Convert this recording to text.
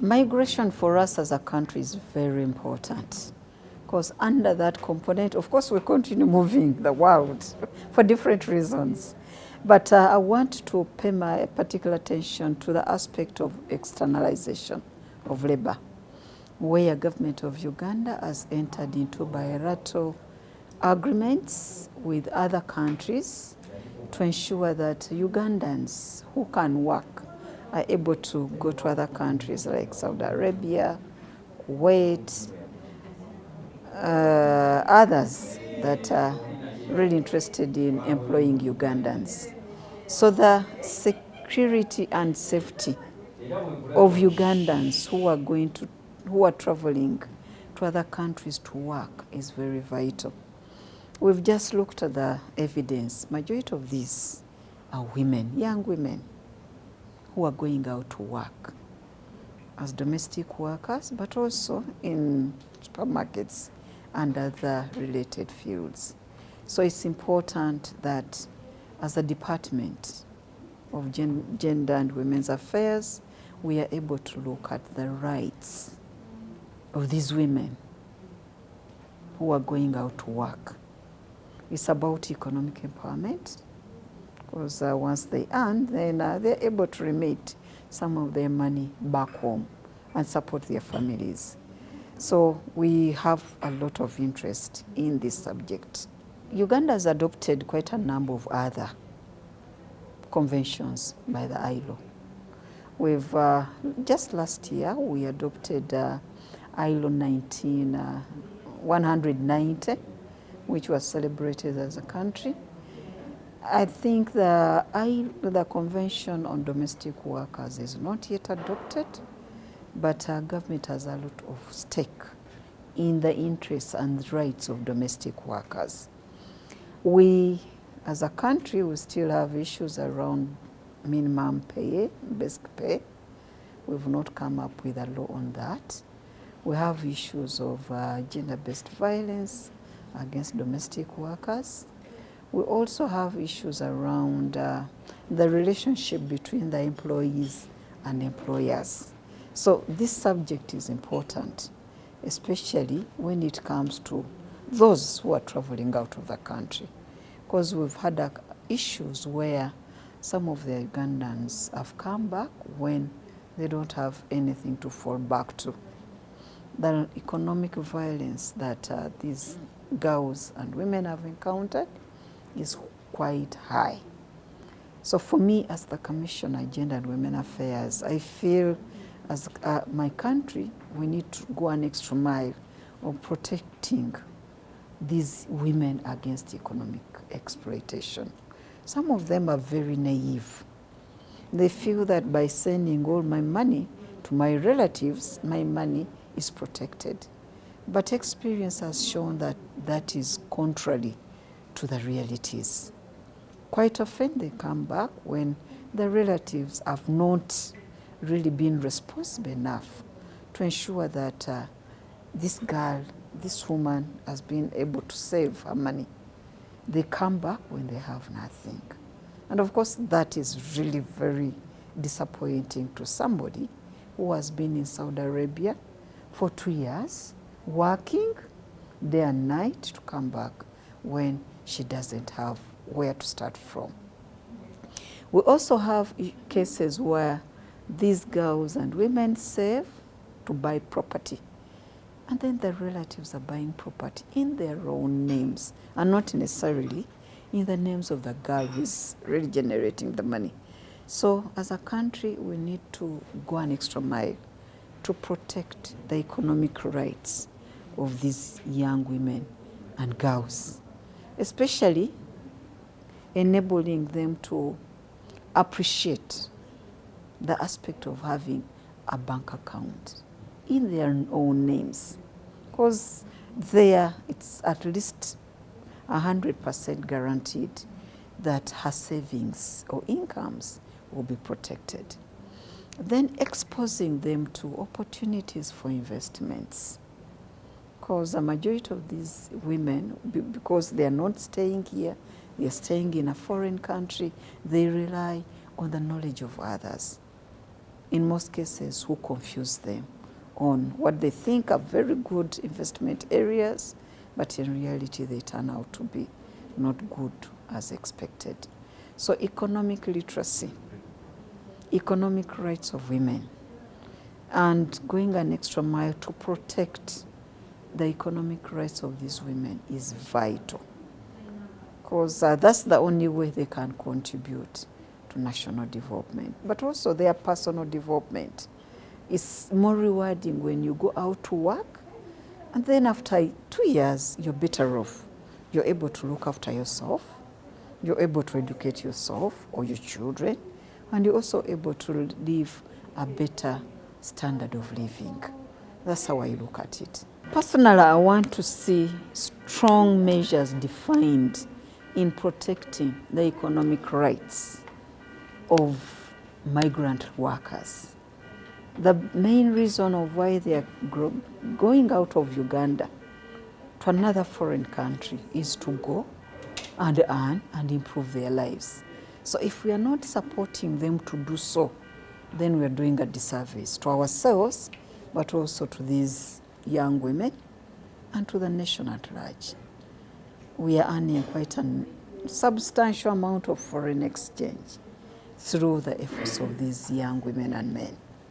Migration for us as a country is very important, because under that component, of course, we continue moving the world for different reasons. But I want to pay my particular attention to the aspect of externalization of labor, where government of Uganda has entered into bilateral agreements with other countries to ensure that Ugandans who can work are able to go to other countries like Saudi Arabia, Kuwait, others that are really interested in employing Ugandans. So the security and safety of Ugandans who are traveling to other countries to work is very vital. We've just looked at the evidence. Majority of these are women, young women, who are going out to work as domestic workers, but also in supermarkets and other related fields. So it's important that as a Department of Gender and Women's Affairs, we are able to look at the rights of these women who are going out to work. It's about economic empowerment, because once they earn, then they're able to remit some of their money back home and support their families. So we have a lot of interest in this subject. Uganda has adopted quite a number of other conventions by the ILO. We've, just last year, we adopted ILO 190, which was celebrated as a country. I think the Convention on Domestic Workers is not yet adopted, but our government has a lot of stake in the interests and rights of domestic workers. We, as a country, we still have issues around minimum pay, basic pay. We've not come up with a law on that. We have issues of gender-based violence against domestic workers. We also have issues around the relationship between the employees and employers. So this subject is important, especially when it comes to those who are traveling out of the country, because we've had issues where some of the Ugandans have come back when they don't have anything to fall back to. The economic violence that these girls and women have encountered is quite high. So for me, as the Commissioner on Gender and Women Affairs, I feel as my country, we need to go an extra mile of protecting these women against economic exploitation. Some of them are very naive. They feel that by sending all my money to my relatives, my money is protected. But experience has shown that that is contrary to the realities. Quite often they come back when the relatives have not really been responsible enough to ensure that this girl, this woman has been able to save her money. They come back when they have nothing. And of course, that is really very disappointing to somebody who has been in Saudi Arabia for 2 years, working day and night to come back when she doesn't have where to start from. We also have cases where these girls and women save to buy property, and then the relatives are buying property in their own names and not necessarily in the names of the girl who's really generating the money. So as a country, we need to go an extra mile to protect the economic rights of these young women and girls, especially enabling them to appreciate the aspect of having a bank account in their own names, because there it's at least 100% guaranteed that her savings or incomes will be protected. Then exposing them to opportunities for investments, because the majority of these women, because they are not staying here, they are staying in a foreign country, they rely on the knowledge of others. in most cases, who confuse them on what they think are very good investment areas, but in reality they turn out to be not good as expected. So economic literacy, economic rights of women, and going an extra mile to protect the economic rights of these women is vital, because that's the only way they can contribute to national development, but also their personal development. It's more rewarding when you go out to work, and then after 2 years, you're better off. You're able to look after yourself, you're able to educate yourself or your children, and you're also able to live a better standard of living. That's how I look at it. Personally, I want to see strong measures defined in protecting the economic rights of migrant workers. The main reason of why they are going out of Uganda to another foreign country is to go and earn and improve their lives. So if we are not supporting them to do so, then we are doing a disservice to ourselves, but also to these young women and to the nation at large. We are earning quite a substantial amount of foreign exchange through the efforts of these young women and men.